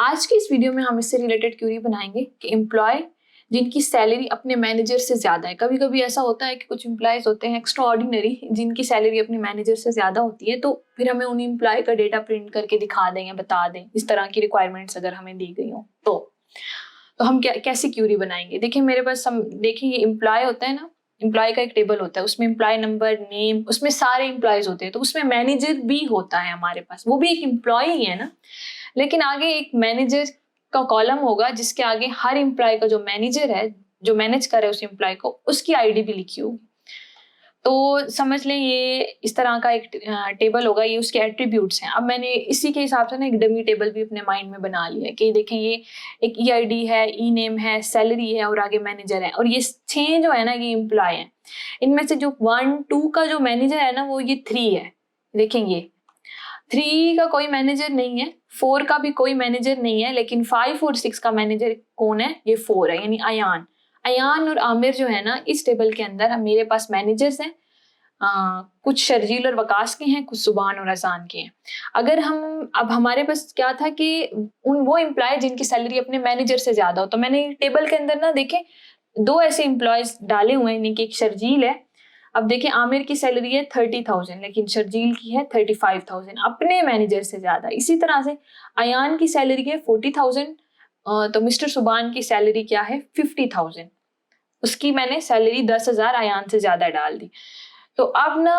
आज की इस वीडियो में हम इससे रिलेटेड क्यूरी बनाएंगे कि एम्प्लॉय जिनकी सैलरी अपने मैनेजर से ज़्यादा है। कभी कभी ऐसा होता है कि कुछ एम्प्लॉयज़ होते हैं एक्स्ट्रा ऑर्डिनरी जिनकी सैलरी अपने मैनेजर से ज़्यादा होती है, तो फिर हमें उन एम्प्लॉय का डेटा प्रिंट करके दिखा दें या बता दें, इस तरह की रिक्वायरमेंट्स अगर हमें दी गई हो तो हम कैसी क्यूरी बनाएंगे। देखिए मेरे पास हम देखिए ये एम्प्लॉय होता है ना, एम्प्लॉय का एक टेबल होता है, उसमें एम्प्लॉय नंबर, नेम, उसमें सारे एम्प्लॉयज होते हैं, तो उसमें मैनेजर भी होता है हमारे पास, वो भी एक एम्प्लॉय ही है ना। लेकिन आगे एक मैनेजर का कॉलम होगा जिसके आगे हर एम्प्लॉय का जो मैनेजर है, जो मैनेज करे उस एम्प्लॉय को, उसकी आईडी भी लिखी होगी। तो समझ लें ये इस तरह का एक टेबल होगा, ये उसके एट्रीब्यूट्स हैं। अब मैंने इसी के हिसाब से ना एक डमी टेबल भी अपने माइंड में बना लिया कि देखें ये एक ईआईडी है, ई नेम है, सैलरी है और आगे मैनेजर है, और ये 6 जो है ना ये एम्प्लॉय हैं। इनमें से जो 1 2 का जो मैनेजर है ना वो ये 3 है। देखेंगे 3 का कोई मैनेजर नहीं है, 4 का भी कोई मैनेजर नहीं है, लेकिन 5 और 6 का मैनेजर कौन है? ये 4 है, यानी अयान। अयान और आमिर जो है ना इस टेबल के अंदर मेरे पास मैनेजर्स हैं। कुछ शर्जील और वकास के हैं, कुछ सुबान और अजान के हैं। अगर हम अब हमारे पास क्या था कि वो एम्प्लॉय जिनकी सैलरी अपने मैनेजर से ज्यादा हो, तो मैंने टेबल के अंदर ना देखे 2 ऐसे एम्प्लॉयज डाले हुए हैं, यानी कि एक शर्जील है। अब देखिए आमिर की सैलरी है 30,000, लेकिन शर्जील की है 35,000, अपने मैनेजर से ज्यादा। इसी तरह से अयान की सैलरी है 40,000, तो मिस्टर सुबान की सैलरी क्या है? 50,000। उसकी मैंने सैलरी 10,000 अयान से ज्यादा डाल दी। तो अब ना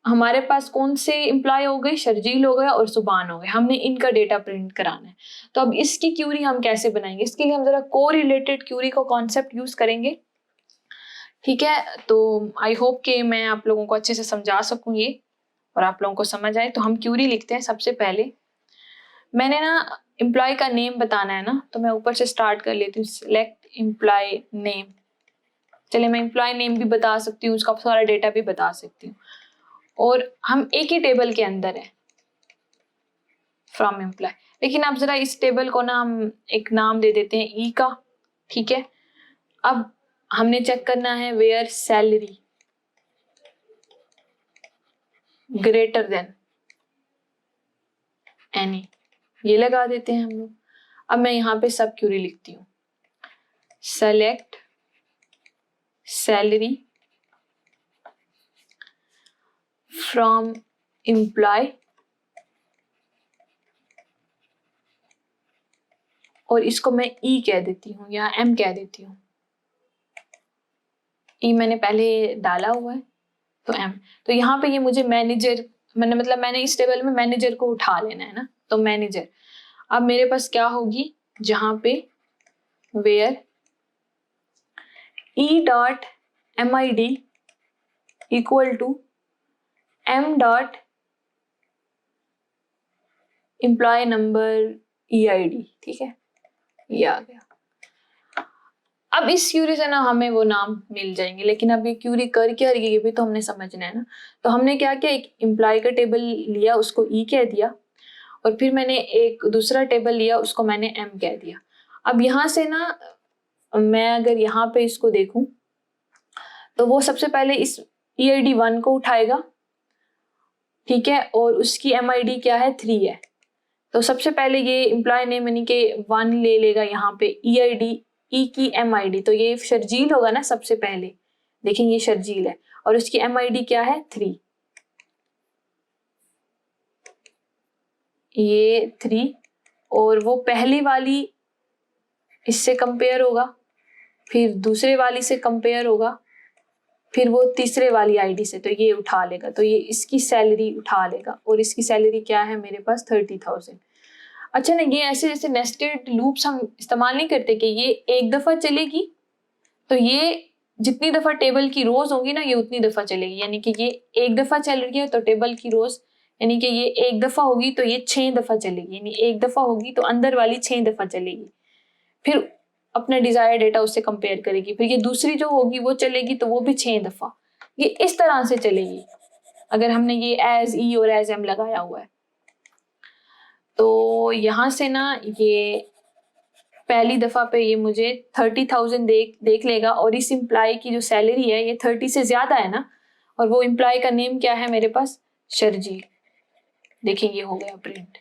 हमारे पास कौन से एम्प्लॉय हो गए? शर्जील हो गए और सुबान हो गए। हमने इनका डेटा प्रिंट कराना है। तो अब इसकी क्यूरी हम कैसे बनाएंगे? इसके लिए हम जरा को रिलेटेड क्यूरी का कॉन्सेप्ट यूज करेंगे। ठीक है, तो आई होप कि मैं आप लोगों को अच्छे से समझा सकूं ये और आप लोगों को समझ आए। तो हम क्यूरी लिखते हैं। सबसे पहले मैंने ना एम्प्लॉय का नेम बताना है ना, तो मैं ऊपर से स्टार्ट कर लेती हूँ। Select employee name. चलिए मैं एम्प्लॉय नेम भी बता सकती हूँ, उसका सारा डेटा भी बता सकती हूँ, और हम एक ही टेबल के अंदर है, फ्रॉम एम्प्लॉय। लेकिन अब जरा इस टेबल को ना हम एक नाम दे देते हैं ई का। ठीक है, अब हमने चेक करना है where salary greater than any, ये लगा देते हैं हम लोग। अब मैं यहाँ पे सब क्यूरी लिखती हूँ। सेलेक्ट सैलरी फ्रॉम एम्प्लॉय, और इसको मैं ई कह देती हूँ या एम कह देती हूँ। ई मैंने पहले डाला हुआ है तो एम। तो यहाँ पे ये मुझे मैनेजर, मैंने इस टेबल में मैनेजर को उठा लेना है ना, तो मैनेजर। अब मेरे पास क्या होगी? जहाँ पे where E dot M I D equal to M dot employee number E I D. ठीक है, ये आ गया। अब इस क्यूरी से ना हमें वो नाम मिल जाएंगे, लेकिन अब ये क्यूरी कर क्या रही है ये भी तो हमने समझना है ना। तो हमने क्या किया, एक एम्प्लॉय का टेबल लिया, उसको ई कह दिया, और फिर मैंने एक दूसरा टेबल लिया, उसको मैंने एम कह दिया। अब यहाँ से ना मैं अगर यहाँ पे इसको देखूं तो वो सबसे पहले इस EID 1 को उठाएगा। ठीक है, और उसकी MID क्या है? 3 है। तो सबसे पहले ये एम्प्लॉय नेम यानी कि 1 ले लेगा यहाँ पे, EID ई की MID, तो ये शर्जील होगा ना सबसे पहले। देखें ये शर्जील है और उसकी MID क्या है? 3। ये 3, और वो पहली वाली इससे कंपेयर होगा, फिर दूसरे वाली से कंपेयर होगा, फिर वो तीसरे वाली आईडी से, तो ये उठा लेगा, तो ये इसकी सैलरी उठा लेगा, और इसकी सैलरी क्या है मेरे पास? 30,000। अच्छा ना, ये ऐसे जैसे नेस्टेड लूप्स हम इस्तेमाल नहीं करते कि ये एक दफा चलेगी तो ये जितनी दफा टेबल की रोज होंगी ना ये उतनी दफा चलेगी, यानी कि ये एक दफा चल रही है तो टेबल की रोज, यानी कि ये एक दफा होगी तो ये 6 दफा चलेगी, यानी एक दफा होगी तो अंदर वाली 6 दफा चलेगी, फिर अपना डिजायर डेटा उससे कंपेयर करेगी, फिर ये दूसरी जो होगी वो चलेगी तो वो भी 6 दफा, ये इस तरह से चलेगी अगर हमने ये एज ई और एज एम लगाया हुआ है। तो यहां से ना ये पहली दफा पे ये मुझे 30,000 देख लेगा, और इस एम्प्लॉय की जो सैलरी है ये 30 से ज्यादा है ना, और वो एम्प्लॉय का नेम क्या है मेरे पास? शर्जील। देखिए ये हो गया प्रिंट।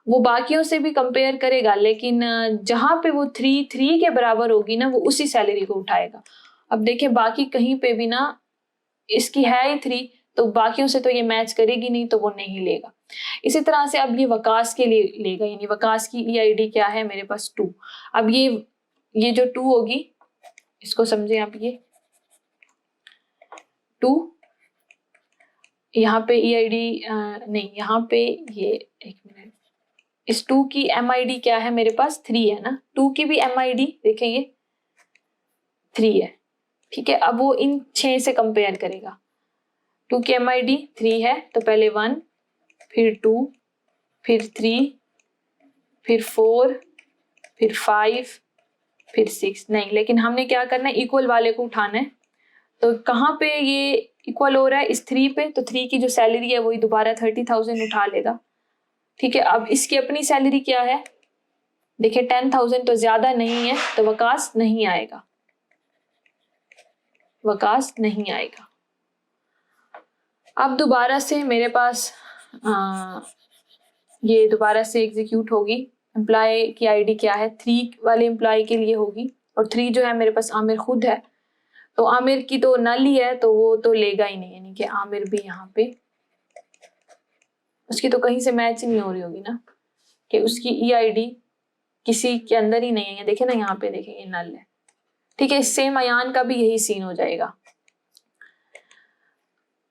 वो बाकियों से भी कंपेयर करेगा, लेकिन जहां पे वो 3 के बराबर होगी ना, वो उसी सैलरी को उठाएगा। अब देखिए बाकी कहीं पे भी ना, इसकी है ही 3, तो बाकियों से तो ये मैच करेगी नहीं, तो वो नहीं लेगा। इसी तरह से अब ये वकास के लिए लेगा, यानी वकास की EID क्या है मेरे पास 2। अब ये जो 2 होगी, इसको समझे आप, ये 2, यहाँ पे EID नहीं, यहाँ पे ये, एक मिनट, इस 2 की MID क्या है मेरे पास 3 है ना, 2 की भी MID देखें ये 3 है, ठीक है। अब वो इन 6 से कंपेयर करेगा। 2 की MID 3 है, तो पहले 1, फिर 2, फिर 3, फिर 4, फिर 5, फिर 6। नहीं, लेकिन हमने क्या करना है, इक्वल वाले को उठाना है। तो कहाँ पे ये इक्वल हो रहा है, इस 3 पे, तो 3 की जो सैलरी है वही दोबारा 30,000 उठा लेगा, ठीक है। अब इसकी अपनी सैलरी क्या है, देखिए 10,000 तो ज्यादा नहीं है, तो वकास नहीं आएगा, वकास नहीं आएगा। अब दोबारा से मेरे पास ये दोबारा से एग्जीक्यूट होगी। एम्प्लॉय की ID क्या है, 3 वाले एम्प्लॉय के लिए होगी, और 3 जो है मेरे पास आमिर खुद है, तो आमिर की तो नल ही है, तो वो तो लेगा ही नहीं, यानी कि आमिर भी यहाँ पे, उसकी तो कहीं से मैच ही नहीं हो रही होगी ना, कि उसकी EID किसी के अंदर ही नहीं है। देखे ना यहाँ पे, देखें ये नल है, ठीक है। सेम अयान का भी यही सीन हो जाएगा,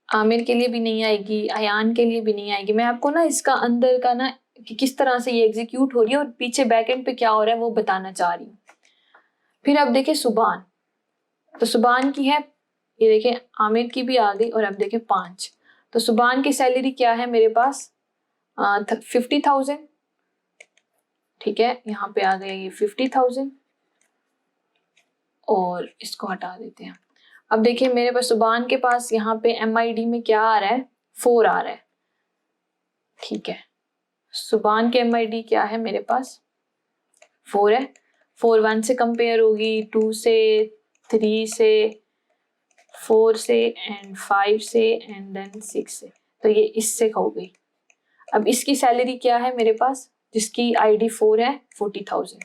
आमिर के लिए भी नहीं आएगी, अयान के लिए भी नहीं आएगी। मैं आपको ना इसका अंदर का ना, कि किस तरह से ये एग्जीक्यूट हो रही है और पीछे बैकएंड पे क्या हो रहा है वो बताना चाह रही हूँ। फिर अब देखें सुबान, तो सुबान की है, ये देखें आमिर की भी आ गई, और अब देखें 5, तो सुबान की सैलरी क्या है मेरे पास 50,000, ठीक है। यहाँ पे आ गया ये 50,000, और इसको हटा देते हैं। अब देखिए मेरे पास सुबान के पास यहाँ पे MID में क्या आ रहा है, 4 आ रहा है, ठीक है। सुबान के MID क्या है मेरे पास 4 है, 4 1 से कंपेयर होगी, 2 से, 3 से, 4 से, एंड 5 से, एंड देन 6 से, तो ये इससे हो गई। अब इसकी सैलरी क्या है मेरे पास, जिसकी ID 4 है, 40,000,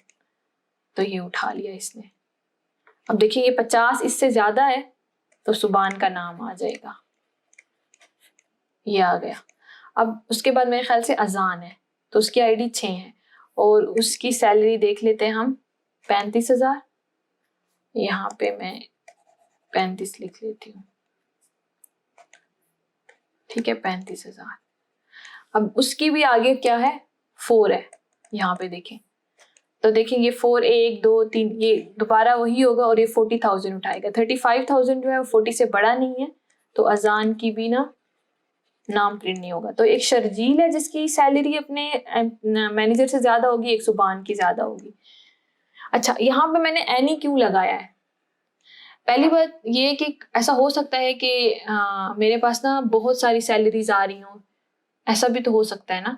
तो ये उठा लिया इसने। अब देखिए ये 50 इससे ज्यादा है, तो सुबान का नाम आ जाएगा, ये आ गया। अब उसके बाद मेरे ख्याल से अजान है, तो उसकी ID 6 है, और उसकी सैलरी देख लेते हैं हम 35,000, यहाँ पे मैं 35 लिख लेती हूँ, ठीक है, 35,000। अब उसकी भी आगे क्या है 4 है, यहाँ पे देखें, तो देखें ये 4 1 2 3, ये दोबारा वही होगा, और ये 40,000 उठाएगा। 35,000 जो है वो 40 से बड़ा नहीं है, तो अजान की भी ना नाम प्रिंट नहीं होगा। तो एक शर्जील है जिसकी सैलरी अपने मैनेजर से ज्यादा होगी, एक सुबान की ज्यादा होगी। अच्छा, यहाँ पे मैंने एनी क्यों लगाया है, पहली बात ये कि ऐसा हो सकता है कि मेरे पास ना बहुत सारी सैलरीज आ रही हों, ऐसा भी तो हो सकता है ना,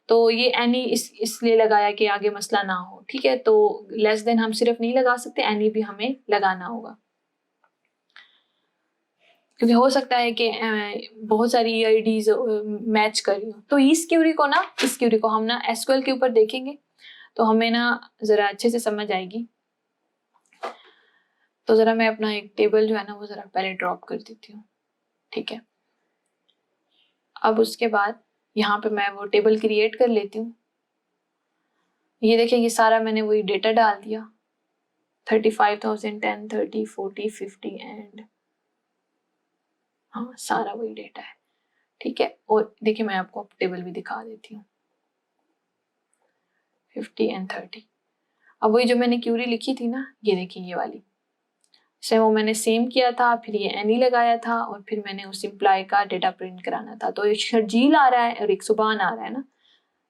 तो ये एनी इसलिए लगाया कि आगे मसला ना हो, ठीक है। तो लेस देन हम सिर्फ नहीं लगा सकते, एनी भी हमें लगाना होगा, क्योंकि हो सकता है कि बहुत सारी EIDs मैच कर रही हो। तो इस क्यूरी को हम ना SQL के ऊपर देखेंगे, तो हमें ना जरा अच्छे से समझ आएगी। तो जरा मैं अपना एक टेबल जो है ना वो जरा पहले ड्रॉप कर देती हूँ, ठीक है। अब उसके बाद यहाँ पे मैं वो टेबल क्रिएट कर लेती हूँ। ये देखिए ये सारा मैंने वही डेटा डाल दिया, 35,000, 10, 30, 40, 50 एंड हाँ सारा वही डेटा है, ठीक है। और देखिए मैं आपको टेबल भी दिखा देती हूँ, 50 एंड 30। अब वही जो मैंने क्यूरी लिखी थी ना, ये देखिए ये वाली, से वो मैंने सेम किया था, फिर ये एनी लगाया था, और फिर मैंने उस एम्प्लॉय का डेटा प्रिंट कराना था। तो एक शर्जील आ रहा है और एक सुबान आ रहा है ना,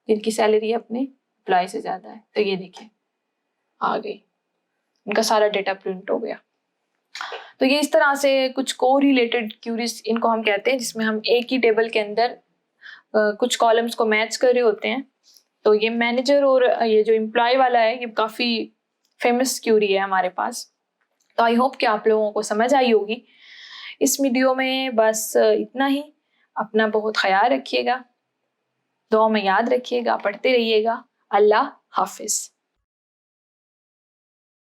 जिनकी सैलरी अपने एम्प्लॉय से ज्यादा है। तो ये देखिए आ गई, इनका सारा डेटा प्रिंट हो गया। तो ये इस तरह से कुछ को रिलेटेड क्यूरीज इनको हम कहते हैं, जिसमें हम एक ही टेबल के अंदर कुछ कॉलम्स को मैच कर रहे होते हैं। तो ये मैनेजर और ये जो एम्प्लॉय वाला है, ये काफ़ी फेमस क्यूरी है हमारे पास। तो आई होप कि आप लोगों को समझ आई होगी। इस वीडियो में बस इतना ही। अपना बहुत ख्याल रखिएगा। दुआ में याद रखिएगा, पढ़ते रहिएगा। अल्लाह हाफिज।